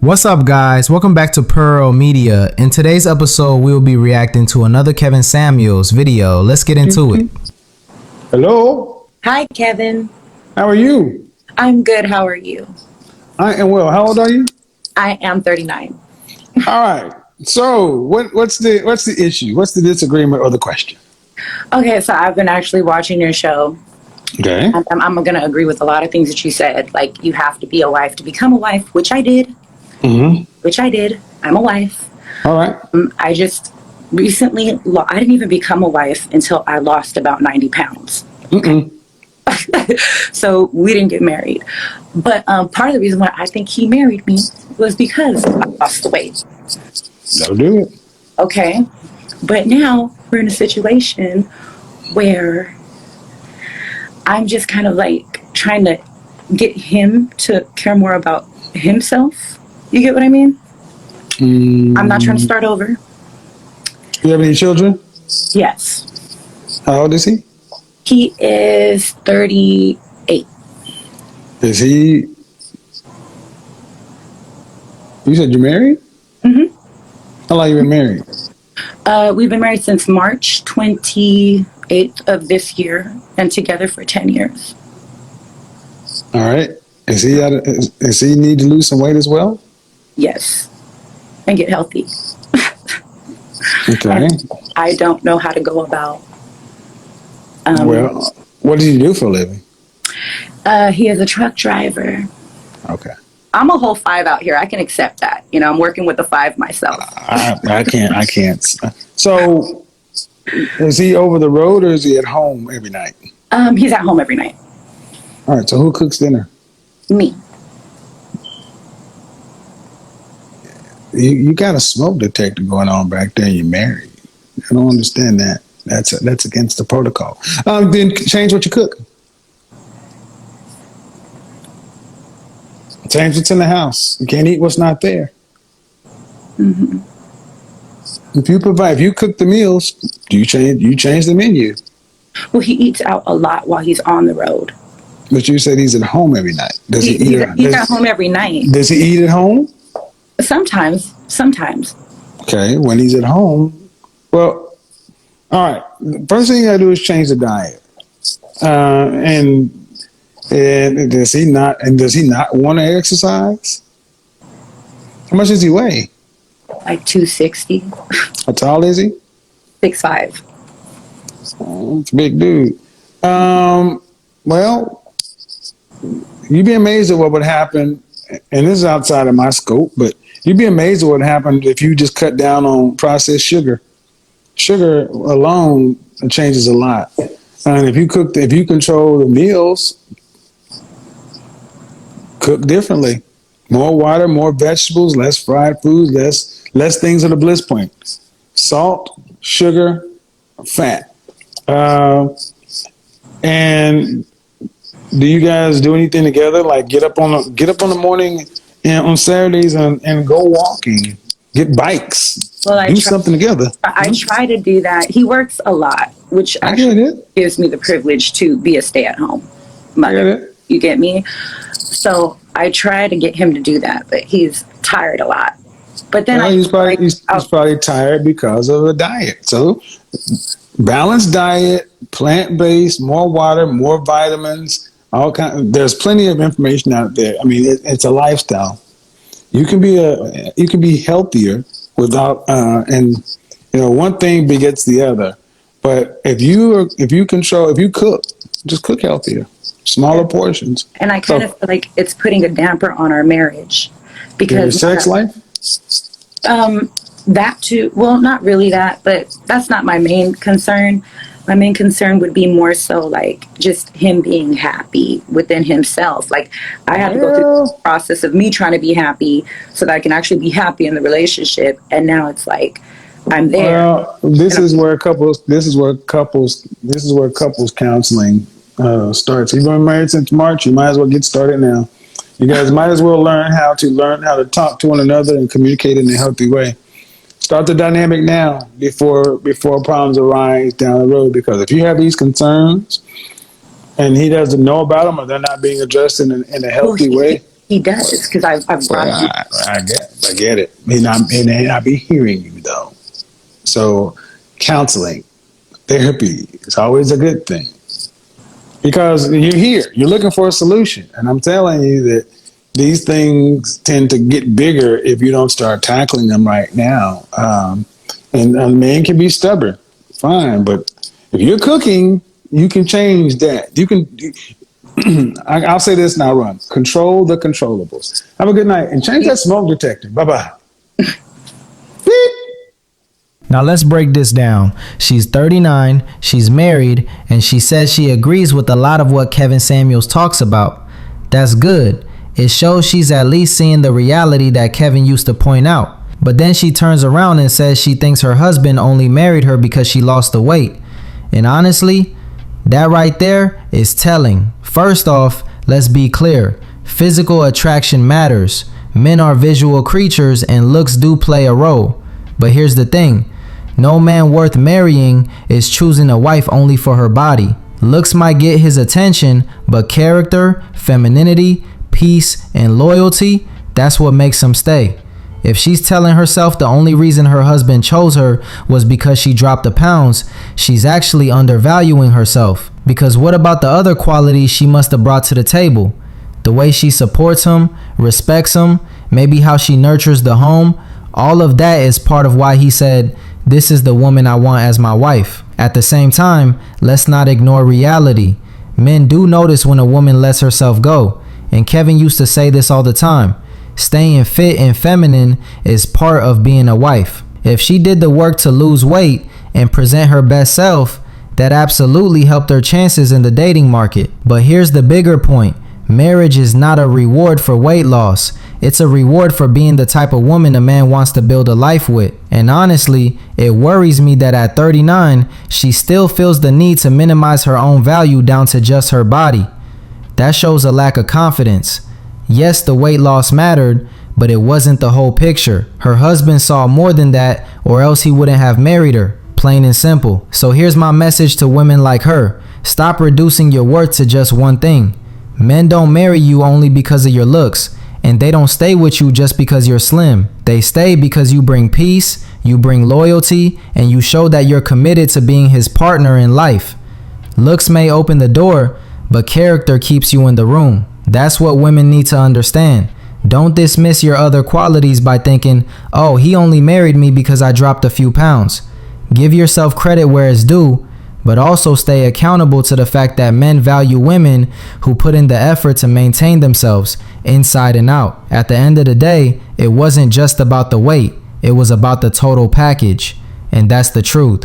What's up, guys? Welcome back to Pearl Media. In today's episode, we will be reacting to another Kevin Samuels video. Let's get into it. Hello. Hi, Kevin. How are you? I'm good. How are you? I am well. How old are you? I am 39. All right. So, what's the issue? What's the disagreement or the question? Okay, so I've been actually watching your show. Okay. I'm going to agree with a lot of things that you said. Like, you have to be a wife to become a wife, which I did. Which I did. I'm a wife. All right. I just recently, I didn't even become a wife until I lost about 90 pounds. So we didn't get married. But part of the reason why I think he married me was because I lost the weight. That'll do it. Okay. But now we're in a situation where I'm just kind of like trying to get him to care more about himself. You get what I mean? I'm not trying to start over. You have any children? Yes. How old is he? He is 38. Is he? You said you're married? How long you been married? We've been married since March 28th of this year and together for 10 years. All right. Is he need to lose some weight as well? Yes. And get healthy. Okay. And I don't know how to go about. Well, what does he do for a living? He is a truck driver. Okay. I'm a whole 5 out here. I can accept that. You know, I'm working with a 5 myself. I can't. So, is he over the road or is he at home every night? He's at home every night. All right. So who cooks dinner? Me. You got a smoke detector going on back there. You're married. I don't understand that. That's against the protocol. Then change what you cook. Change what's in the house. You can't eat what's not there. If you cook the meals, you change the menu. Well, he eats out a lot while he's on the road. But you said he's at home every night. Does he eat? He's at home every night. Does he eat at home? Sometimes. Okay, when he's at home, well, all right. The first thing you gotta do is change the diet. And does he not want to exercise? How much does he weigh? Like 260. How tall is he? 6'5". Oh, it's a big dude. Well, you'd be amazed at what would happen, and this is outside of my scope, but you'd be amazed at what happened if you just cut down on processed sugar. Sugar alone changes a lot. And if you control the meals, cook differently. More water, more vegetables, less fried foods, less things at the bliss point. Salt, sugar, fat. And do you guys do anything together? Like get up on the morning and on Saturdays and go walking, get bikes, do something together. I try to do that. He works a lot, which actually gives me the privilege to be a stay-at-home mother. You get me? So I try to get him to do that, but he's tired a lot. But then he's probably tired because of the diet. So balanced diet, plant-based, more water, more vitamins. There's plenty of information out there. I mean, it's a lifestyle. You can be healthier without, and one thing begets the other. But if you cook, just cook healthier, smaller portions. And I kind of feel like it's putting a damper on our marriage because your sex life. That too. Well, not really that, but that's not my main concern. My main concern would be more so like just him being happy within himself. Like I have to go through the process of me trying to be happy so that I can actually be happy in the relationship. And now it's like I'm there. Well, this is where couples counseling starts. You've been married since March. You might as well get started now. You guys might as well learn how to talk to one another and communicate in a healthy way. Start the dynamic now before problems arise down the road. Because if you have these concerns and he doesn't know about them or they're not being addressed in a healthy way, He does, because I've brought him. I get it. He may not be hearing you though. So, counseling, therapy is always a good thing because you're here. You're looking for a solution, and I'm telling you that these things tend to get bigger if you don't start tackling them right now. And a man can be stubborn, fine, but if you're cooking, you can change that. You can. I'll say this now, run. Control the controllables. Have a good night and change that smoke detector. Bye-bye. Now let's break this down. She's 39, she's married, and she says she agrees with a lot of what Kevin Samuels talks about. That's good. It shows she's at least seeing the reality that Kevin used to point out. But then she turns around and says she thinks her husband only married her because she lost the weight. And honestly, that right there is telling. First off, let's be clear. Physical attraction matters. Men are visual creatures and looks do play a role. But here's the thing. No man worth marrying is choosing a wife only for her body. Looks might get his attention, but character, femininity, peace, and loyalty, that's what makes him stay. If she's telling herself the only reason her husband chose her was because she dropped the pounds, she's actually undervaluing herself. Because what about the other qualities she must have brought to the table? The way she supports him, respects him, maybe how she nurtures the home, all of that is part of why he said, "This is the woman I want as my wife." At the same time, let's not ignore reality. Men do notice when a woman lets herself go, and Kevin used to say this all the time. Staying fit and feminine is part of being a wife. If she did the work to lose weight and present her best self, that absolutely helped her chances in the dating market. But here's the bigger point. Marriage is not a reward for weight loss. It's a reward for being the type of woman a man wants to build a life with. And honestly, it worries me that at 39, she still feels the need to minimize her own value down to just her body. That shows a lack of confidence. Yes, the weight loss mattered, but it wasn't the whole picture. Her husband saw more than that, or else he wouldn't have married her. Plain and simple. So here's my message to women like her. Stop reducing your worth to just one thing. Men don't marry you only because of your looks, and they don't stay with you just because you're slim. They stay because you bring peace, you bring loyalty, and you show that you're committed to being his partner in life. Looks may open the door, but character keeps you in the room. That's what women need to understand. Don't dismiss your other qualities by thinking, "Oh, he only married me because I dropped a few pounds." Give yourself credit where it's due, but also stay accountable to the fact that men value women who put in the effort to maintain themselves inside and out. At the end of the day, it wasn't just about the weight, it was about the total package, and that's the truth.